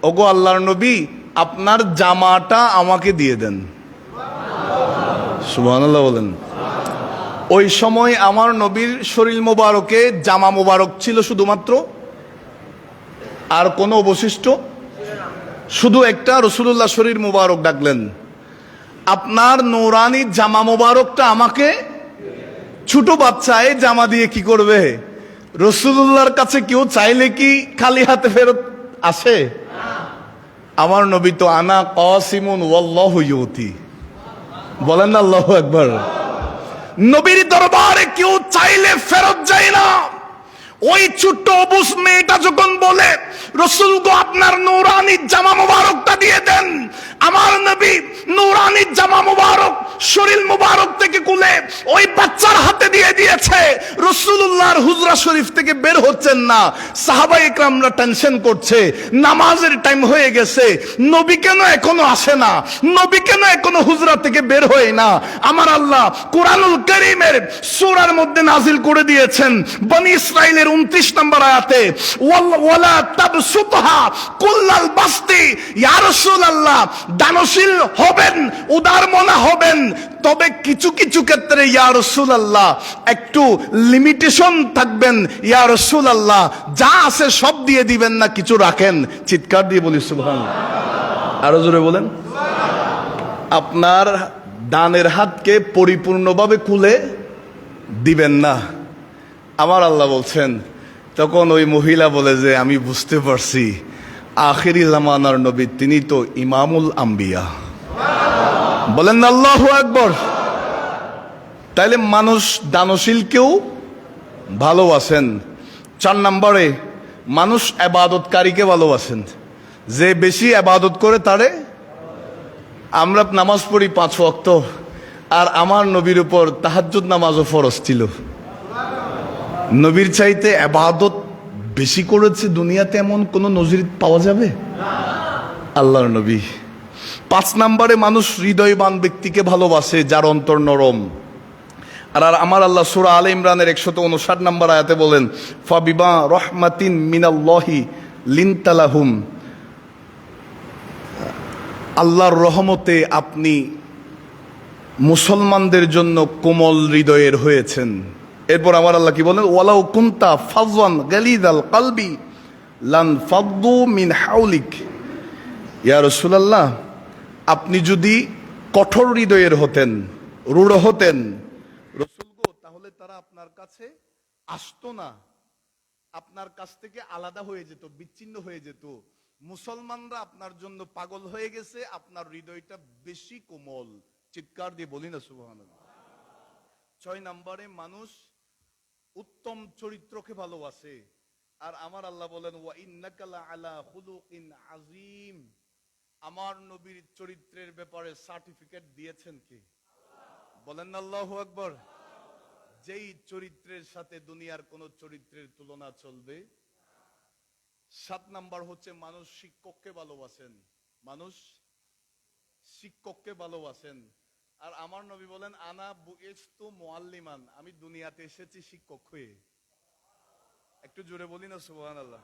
ওগো আল্লাহর নবী, আপনার জামাটা আমাকে দিয়ে দেন। সুবহানাল্লাহ বলেন। ওই সময় আমার নবীর শরীর মোবারকে জামা মোবারক ছিল শুধুমাত্র, আর কোনো অবশিষ্ট শুধু একটা। রাসূলুল্লাহ শরীর মোবারক ডাকলেন, আপনার নূরানি জামা মোবারকটা আমাকে। ছোট বাচ্চা এই জামা দিয়ে কি করবে? রাসূলুল্লাহর কাছে কেউ চাইলে কি খালি হাতে ফেরত আসে? আমার নবী তো আনা কাসিমুন ওয়াল্লাহু ইউতি, বলেন না আল্লাহু আকবার। নবীর দরবারে কেউ চাইলে ফেরত যায় না। ওই ছোট্ট অবুঝ মেয়েটা যখন বলে, রাসূল গো আপনার নূরানি জামা মোবারকটা দিয়ে দেন, আমার নবী নূরানি জামা মোবারক শরীর মোবারক থেকে খুলে ওই বাচ্চার হাতে দিয়ে দিয়েছে। রাসূলুল্লাহর হুজরা শরীফ থেকে বের হচ্ছেন না। সাহাবায়ে কেরামরা টেনশন করছে, নামাজের টাইম হয়ে গেছে, নবী কেন এখনো আসে না, নবী কেন এখনো হুজরা থেকে বের হয় না। আমার আল্লাহ কুরআনুল কারীমের সূরার মধ্যে নাজিল করে দিয়েছেন বনি ইসরাইলের 29 নম্বর আয়াতে, ওয়ালা তাবসুতহা কুল্লাল বাসতি, ইয়া রাসূলুল্লাহ দানশীল হবেন, উদারমনা হবেন, তবে কিছু কিছু ক্ষেত্রে ইয়া রাসূলুল্লাহ একটু লিমিটেশন থাকবেন। ইয়া রাসূলুল্লাহ যা আছে সব দিয়ে দিবেন না, কিছু রাখেন। চিৎকার দিয়ে বলি সুবহানাল্লাহ। আরো জোরে বলেন। আপনার ডানের হাতকে পরিপূর্ণভাবে খুলে দিবেন না, আমার আল্লাহ বলছেন। তখন ওই মহিলা বলে যে আমি বুঝতে পারছি, আখিরি জামানার নবী তিনি তো ইমামুল আম্বিয়া, বলেন না আল্লাহু আকবার। তাইলে মানুষ দানশীলকেও ভালোবাসেন। 4 নম্বরে মানুষ ইবাদতকারীকে ভালোবাসেন, যে বেশি ইবাদত করে তারে। আমরা নামাজ পড়ি 5 ওয়াক্ত, আর আমার নবীর উপর তাহাজ্জুদ নামাজও ফরজ ছিল। নবীর চাইতে ইবাদত বেশি করেছে দুনিয়াতে এমন কোন নজির পাওয়া যাবে? আল্লাহর নবী। 5 নম্বরে মানুষ হৃদয়বান ব্যক্তিকে ভালোবাসে, যার অন্তর নরম। আর আমার আল্লাহ সূরা আলে ইমরানের 159 নম্বর আয়াতে বলেন, ফাবিমা রাহমাতিন মিনাল্লাহি লিনতালাহুম, আল্লাহর রহমতে আপনি মুসলমানদের জন্য কোমল হৃদয়ের হয়েছেন। এরপর আমার আল্লাহ কি বলেন, ওয়ালাউ কুনতা ফাযযান গালিযাল কলবি লান ফাদ্দু মিন হাওলিক, ইয়া রাসূলুল্লাহ আপনি যদি কঠোর হৃদয়ের হতেন, রূঢ় হতেন রাসূল গো, তাহলে তারা আপনার কাছে আসতো না, আপনার কাছ থেকে আলাদা হয়ে যেত, বিচ্ছিন্ন হয়ে যেত। মুসলমানরা আপনার জন্য পাগল হয়ে গেছে, আপনার হৃদয়টা বেশি কোমল। চিৎকার দিয়ে বলি না সুবহানাল্লাহ। 6 নম্বরে মানুষ উত্তম চরিত্রকে ভালোবাসে। আর আমার আল্লাহ বলেন, ওয়া ইন্নাকা লাআলা খুলুকিন আযীম, আমার নবীর চরিত্রের ব্যাপারে সার্টিফিকেট দিয়েছেন কে? বলেন না আল্লাহু আকবার। যেই চরিত্রের সাথে দুনিয়ার কোন চরিত্রের তুলনা চলবে। 7 নাম্বার হচ্ছে মানুষ শিক্ষককে ভালোবাসেন, মানুষ শিক্ষককে ভালোবাসেন। আর আমার নবী বলেন, আনা বুইস্তু মুআল্লিমান, আমি দুনিয়াতে এসেছি শিক্ষক হয়ে। একটু জোরে বলি না সুবহানাল্লাহ।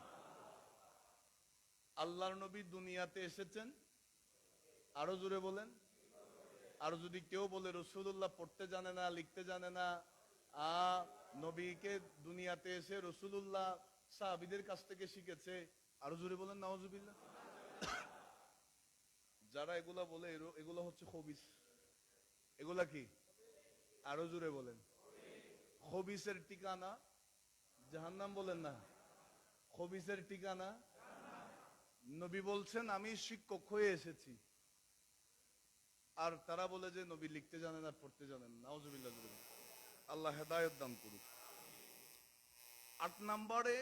আল্লাহর নবী দুনিয়াতে এসেছেন, আরো জোরে বলেন। আর যদি কেউ বলে রাসূলুল্লাহ পড়তে জানে না, লিখতে জানে না, নবীকে দুনিয়াতে এসে রাসূলুল্লাহ সাহাবীদের কাছ থেকে শিখেছে, আরো জোরে বলেন নাউজুবিল্লাহ। যারা এগুলা বলে এগুলো হচ্ছে খবিস। এগুলা কি? আরো জোরে বলেন। খবিসের ঠিকানা জাহান্নাম। বলেন না, খবিসের ঠিকানা। নবী বলছেন আমি শিক্ষক হয়ে এসেছি, আর তারা বলে যে নবী লিখতে জানেন আর পড়তে জানেন। নাউজুবিল্লাহ। আল্লাহ হেদায়েত দান করুক। 8 নম্বরে,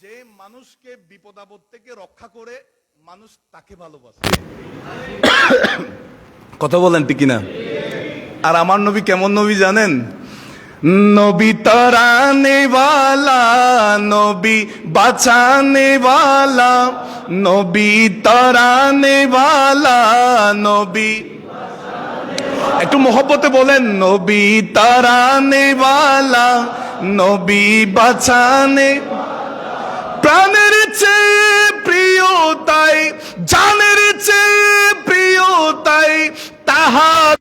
যে মানুষকে বিপদ আপদ থেকে রক্ষা করে মানুষ তাকে ভালোবাসে। কথা বলেন ঠিক কিনা? আর আমার নবী কেমন নবী জানেন? নবী তরানে वाला, নবী বাঁচানে वाला, নবী তরানে वाला, নবী। একটু মহব্বতে বলেন, নবী তরানে वाला, নবী বাঁচানে। প্রাণের চেয়ে প্রিয় তাই, জানের চেয়ে প্রিয় তাই, তাহার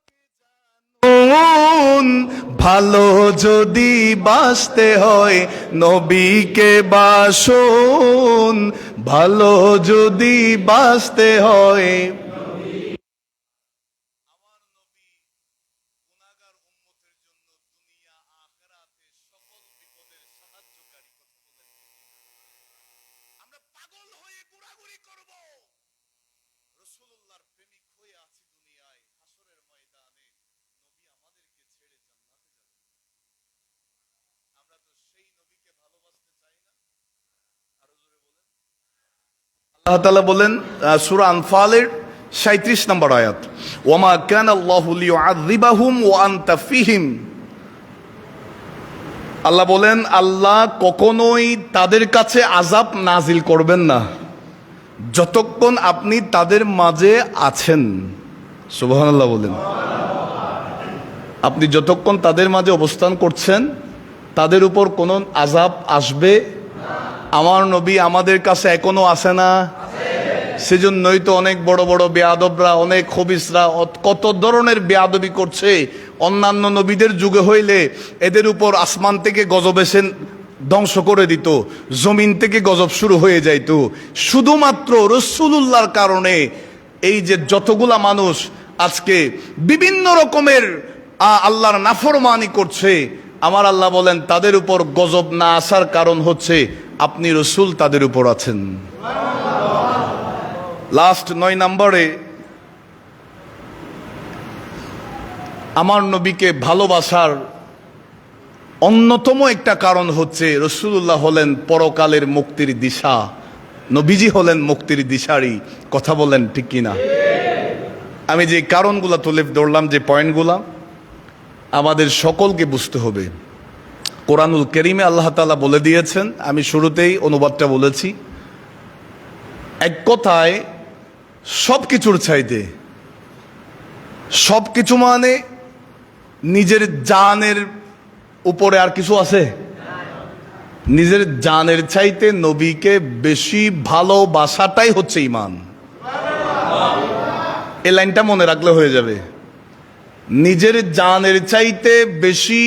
ভালো যদি বাসতে হয় নবীকে বাসুন, ভালো যদি বাসতে হয়। আমার নবী গুনাহগার উম্মতের জন্য দুনিয়া আখিরাতে সকল বিপদের সাহায্যকারী। কথা বলেন, আমরা পাগল হয়ে ঘোরাঘুরি করব, রাসূলুল্লাহর প্রেমিক হয়ে আছি দুনিয়ায়, হাসরের ময়দানে নবী আমাদেরকে ছেড়ে জান্নাতে যাবেন। আমরা তো সেই নবীকে ভালোবাসতে চাই না। আরো জোরে বলেন। আল্লাহ তাআলা বলেন সূরা আনফালের 37 নম্বর আয়াত, ওয়ামা কানা আল্লাহু লিয়ুআযিবাহুম ওয়া আনতা ফীহিম। আল্লাহ বলেন আল্লাহ কখনোই তাদের কাছে আযাব নাজিল করবেন না যতক্ষণ আপনি তাদের মাঝে আছেন। সুবহানাল্লাহ বলেন। আপনি যতক্ষণ তাদের মাঝে অবস্থান করছেন তাদের উপর কোনো আযাব আসবে। আমার নবী আমাদের কাছে এখনো আসে না। সেজন্যই তো অনেক বড় বড় বেয়াদবরা, অনেক খবিসরা কত ধরনের বেয়াদবি করছে। অন্যান্য নবীদের যুগে হইলে এদের উপর আসমান থেকে গজব এসে ধ্বংস করে দিত, জমিন থেকে গজব শুরু হয়ে যাইত। শুধুমাত্র রাসূলুল্লাহর কারণে এই যে যতগুলা মানুষ আজকে বিভিন্ন রকমের আল্লাহর নাফরমানি করছে, আমার আল্লাহ বলেন তাদের উপর গজব না আসার কারণ হচ্ছে আপনি রাসূল তাদের উপর আছেন। লাস্ট 9 নম্বরে, আমার নবীকে ভালোবাসার অন্যতম একটা কারণ হচ্ছে রাসূলুল্লাহ হলেন পরকালের মুক্তির দিশা, নবীজি হলেন মুক্তির দিশারি। কথা বলেন ঠিক কিনা? আমি যে কারণগুলা তুলে ধরলাম, যে পয়েন্টগুলা আমাদের সকলকে বুঝতে হবে। কোরআনুল কারীমে আল্লাহ তাআলা বলে দিয়েছেন, আমি শুরুতেই অনুবাদটা বলেছি, এক কথায় সবকিছুর চাইতে, সবকিছু মানে নিজের জানের উপরে আর কিছু আছে? নিজের জানের চাইতে নবীকে বেশি ভালোবাসাটাই হচ্ছে ঈমান। এই লাইনটা মনে রাখলে হয়ে যাবে। নিজের জানের চাইতে বেশি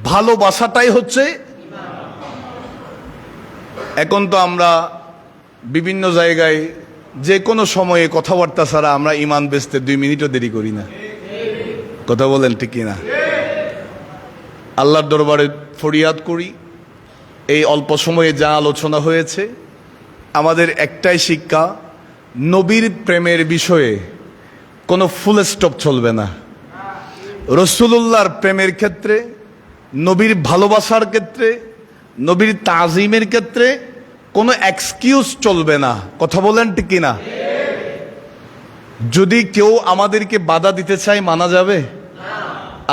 ভালোবাসাটাই হচ্ছে। এখন তো আমরা বিভিন্ন জায়গায় যে কোনো সময়ে কথাবার্তা ছাড়া আমরা ঈমান বেচতে 2 মিনিটও দেরি করি না। কথা বলেন ঠিক কিনা? আল্লাহর দরবারে ফরিয়াদ করি, এই অল্প সময়ে যা আলোচনা হয়েছে আমাদের একটাই শিক্ষা, নবীর প্রেমের বিষয়ে কোনো ফুল স্টপ চলবে না। রাসূলুল্লাহর প্রেমের ক্ষেত্রে, নবীর ভালোবাসার ক্ষেত্রে, নবীর তাজিমের ক্ষেত্রে কোনো এক্সকিউজ চলবে না। কথা বলেন ঠিক কিনা? যদি কেউ আমাদেরকে বাধা দিতে চায় মানা যাবে?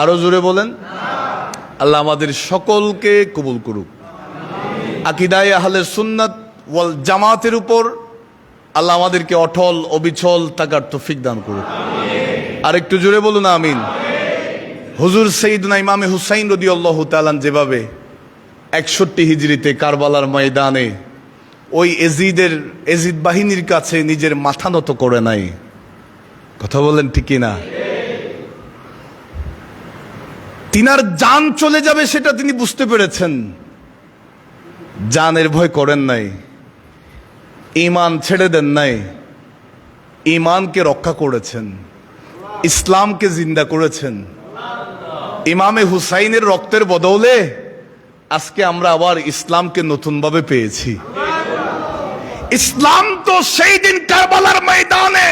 আরো জোরে বলেন। আল্লাহ আমাদের সকলকে কবুল করুক। আকীদায়ে আহলে সুন্নাত ওয়াল জামাতের উপর আল্লাহ আমাদেরকে অটল অবিচল থাকার তৌফিক দান করুক। আর একটু জোরে বলুন আমিন। হুজুর সাইয়েদনা ইমামে হুসাইন রাদিয়াল্লাহু তাআলা যেভাবে 61 হিজরিতে কারবালার ময়দানে ওই এজিদ বাহিনীর কাছে নিজের মাথা নত করে নাই। কথা বলেন ঠিক কিনা? তিনার জান চলে যাবে সেটা তিনি বুঝতে পেরেছেন, জানের ভয় করেন নাই, ঈমান ছেড়ে দেন নাই, ঈমানকে রক্ষা করেছেন, ইসলামকে জিন্দা করেছেন। ইমামে হুসাইনের রক্তের বদৌলে আজকে আমরা আবার ইসলামকে নতুনভাবে পেয়েছি। ইসলাম তো সেই দিন কারবালার ময়দানে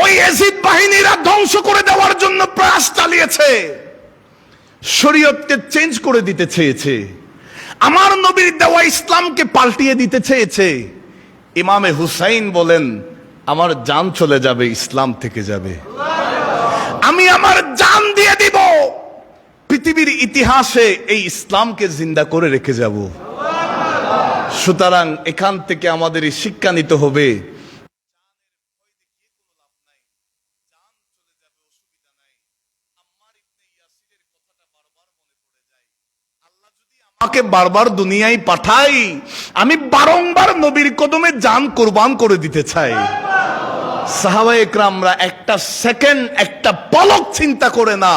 ওই ইয়াজিদ বাহিনীরা ধ্বংস করে দেওয়ার জন্য প্রয়াস চালিয়েছে, শরীয়তকে চেঞ্জ করে দিতে চেয়েছে, আমার নবীর দেওয়া ইসলামকে পাল্টিয়ে দিতে চেয়েছে। ইমামে হুসাইন বলেন, আমার জান চলে যাবে, ইসলাম থেকে যাবে, আমি আমার জান দিয়ে দিব, পৃথিবীর ইতিহাসে এই ইসলামকে জিন্দা করে রেখে যাব। সুতরাং এখান থেকে আমাদের এই শিক্ষা নিতে হবে, আমাকে বারবার দুনিয়ায় পাঠাই, আমি বারংবার নবীর কদমে জান কুরবান করে দিতে চাই। সাহাবায়ে একরামরা একটা সেকেন্ড, একটা পলক চিন্তা করে না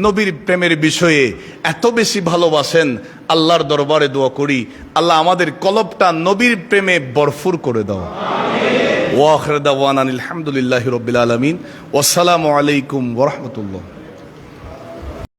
নবীর প্রেমের বিষয়ে এত বেশি ভালোবাসেন। আল্লাহর দরবারে দোয়া করি, আল্লাহ আমাদের কলবটা নবীর প্রেমে ভরপুর করে দাও। ওয়া আখিরু দাওয়ানা আলহামদুলিল্লাহি রাব্বিল আলামিন। ওয়াসসালামু আলাইকুম ওয়া রাহমাতুল্লাহ।